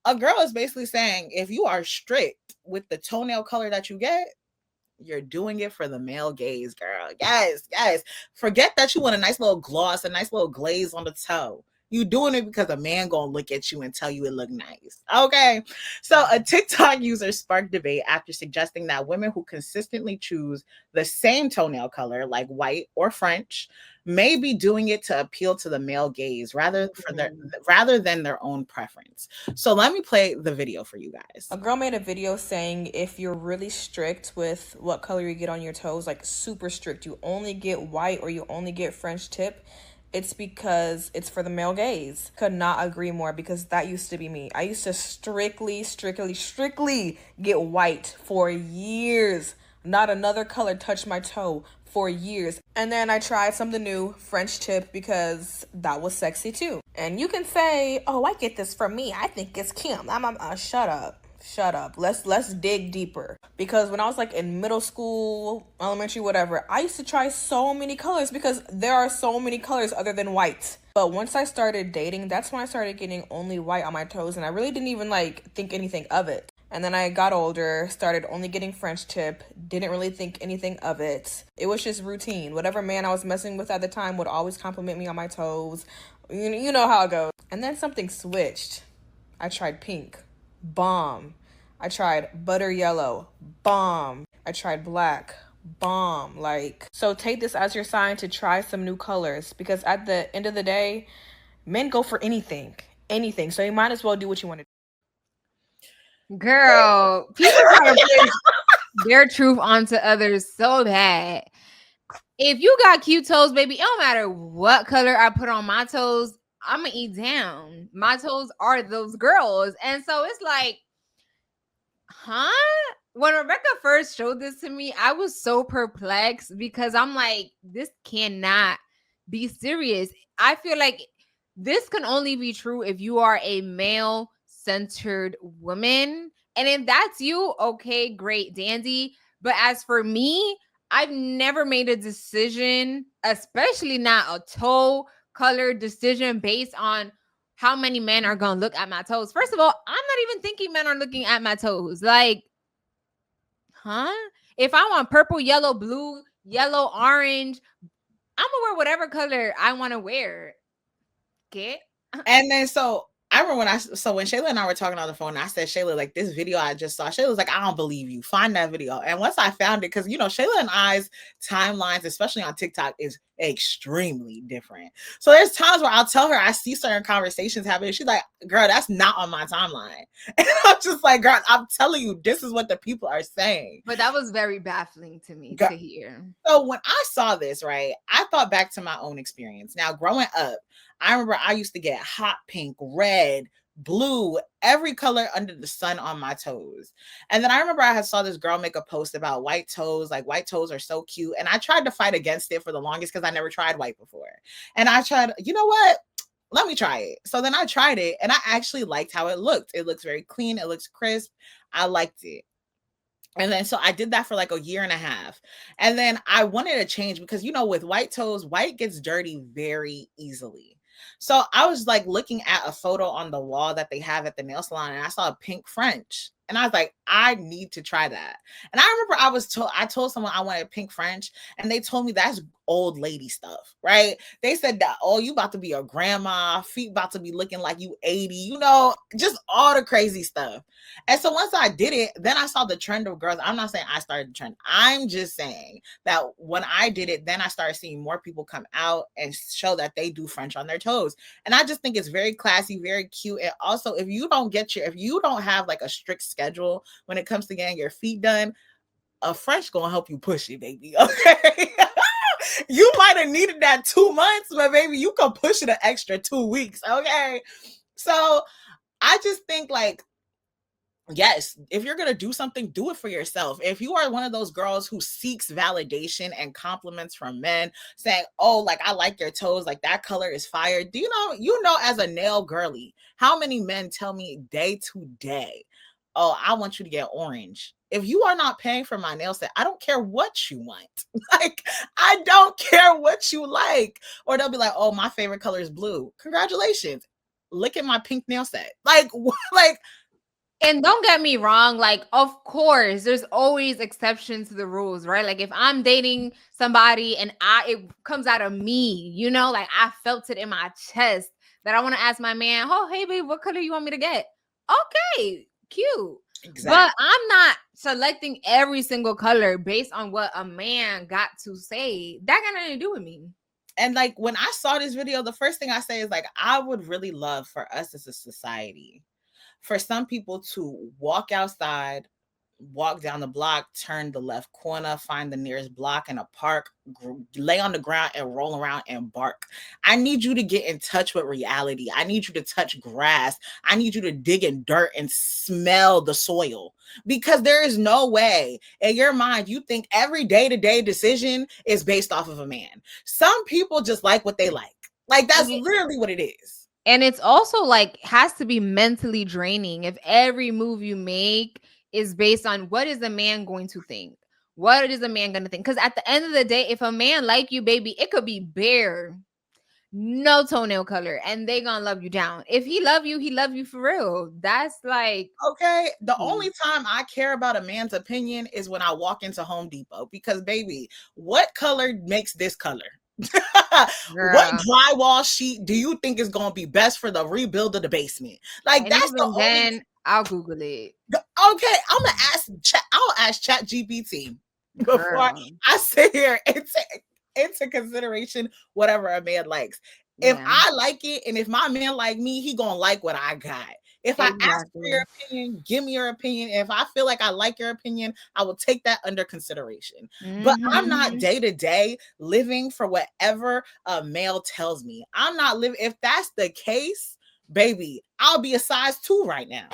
a girl is basically saying if you are strict with the toenail color that you get, you're doing it for the male gaze, girl. Yes, yes. Forget that you want a nice little gloss, a nice little glaze on the toe. You doing it because a man gonna look at you and tell you it look nice. Okay. So a TikTok user sparked debate after suggesting that women who consistently choose the same toenail color, like white or French, may be doing it to appeal to the male gaze rather than their own preference. So let me play the video for you guys. A girl made a video saying if you're really strict with what color you get on your toes, like super strict, you only get white or you only get French tip, it's because it's for the male gaze. Could not agree more, because that used to be me. I used to strictly get white for years. Not another color touched my toe for years. And then I tried something new, French tip, because that was sexy too. And you can say, oh, I get this from me, I think it's cute. Shut up. Let's dig deeper. Because when I was like in middle school, elementary, whatever, I used to try so many colors because there are so many colors other than white. But once I started dating, that's when I started getting only white on my toes, and I really didn't even like think anything of it. And then I got older, started only getting French tip, didn't really think anything of it. It was just routine. Whatever man I was messing with at the time would always compliment me on my toes. You know how it goes. And then something switched. I tried pink. Bomb. I tried butter yellow. Bomb. I tried black. Bomb. Like, so take this as your sign to try some new colors, because at the end of the day, men go for anything. So you might as well do what you want to do. Girl, people try to push their truth onto others so bad. If you got cute toes, baby, it don't matter what color I put on my toes, I'm gonna eat down. My toes are those girls. And so it's like, huh? When Rebecca first showed this to me, I was so perplexed, because I'm like, this cannot be serious. I feel like this can only be true if you are a male centered woman. And if that's you, okay, great, dandy. But as for me, I've never made a decision, especially not a toe color decision, based on how many men are going to look at my toes. First of all, I'm not even thinking men are looking at my toes. Like, huh? If I want purple, yellow, blue, yellow, orange, I'm going to wear whatever color I want to wear. Okay? And then so I remember when Shayla and I were talking on the phone, I said, Shayla, like, this video I just saw, Shayla was like, I don't believe you. Find that video. And once I found it, because, Shayla and I's timelines, especially on TikTok, is extremely different. So there's times where I'll tell her I see certain conversations happening. She's like, girl, that's not on my timeline. And I'm just like, girl, I'm telling you, this is what the people are saying. But that was very baffling to me to hear. So when I saw this, right, I thought back to my own experience. Now, growing up, I remember I used to get hot pink, red, blue, every color under the sun on my toes. And then I remember I saw this girl make a post about white toes, like white toes are so cute. And I tried to fight against it for the longest because I never tried white before. And I tried, you know what? Let me try it. So then I tried it, and I actually liked how it looked. It looks very clean. It looks crisp. I liked it. And then so I did that for like a year and a half. And then I wanted to change because, with white toes, white gets dirty very easily. So I was like looking at a photo on the wall that they have at the nail salon, and I saw a pink French. And I was like, I need to try that. And I remember I told someone I wanted pink French, and they told me that's old lady stuff, right? They said that, oh, you about to be a grandma, feet about to be looking like you 80, just all the crazy stuff. And so once I did it, then I saw the trend of girls. I'm not saying I started the trend. I'm just saying that when I did it, then I started seeing more people come out and show that they do French on their toes. And I just think it's very classy, very cute. And also, if you don't have like a strict schedule when it comes to getting your feet done, a French gonna help you push it, baby. Okay. You might have needed that 2 months, but baby, you can push it an extra 2 weeks. Okay. So I just think, like, yes, if you're going to do something, do it for yourself. If you are one of those girls who seeks validation and compliments from men saying, oh, like, I like your toes, like that color is fire. Do you know, as a nail girly, how many men tell me day to day, oh, I want you to get orange. If you are not paying for my nail set, I don't care what you want. Like, I don't care what you like. Or they'll be like, oh, my favorite color is blue. Congratulations. look at my pink nail set. Like, like, and don't get me wrong, like, of course, there's always exceptions to the rules, right? Like, if I'm dating somebody and it comes out of me, you know, like I felt it in my chest that I want to ask my man, oh, hey, babe, what color you want me to get? Okay, cute. exactly. But I'm not selecting every single color based on what a man got to say. That got nothing to do with me. And like, when I saw this video, the first thing I say is like, I would really love for us as a society, for some people to walk outside, walk down the block, turn the left corner, find the nearest block in a park, lay on the ground and roll around and bark. I need you to get in touch with reality. I need you to touch grass. I need you to dig in dirt and smell the soil, because there is no way in your mind you think every day-to-day decision is based off of a man. Some people just like what they like. Like, that's literally what it is. And it's also like has to be mentally draining if every move you make is based on what is a man going to think? What is a man going to think? Because at the end of the day, if a man like you, baby, it could be bare, no toenail color, and they gonna love you down. If he love you for real. That's like, okay. The only time I care about a man's opinion is when I walk into Home Depot, because baby, what color makes this color? What drywall sheet do you think is going to be best for the rebuild of the basement? Like, and that's the only. Then I'll Google it. Okay, I'm gonna ask. I'll ask ChatGPT before I sit here and take into consideration whatever a man likes. If I like it, and if my man like me, he gonna like what I got. If I ask for your opinion, give me your opinion. If I feel like I like your opinion, I will take that under consideration. But I'm not day to day living for whatever a male tells me. I'm not living. If that's the case, baby, I'll be a size 2 right now.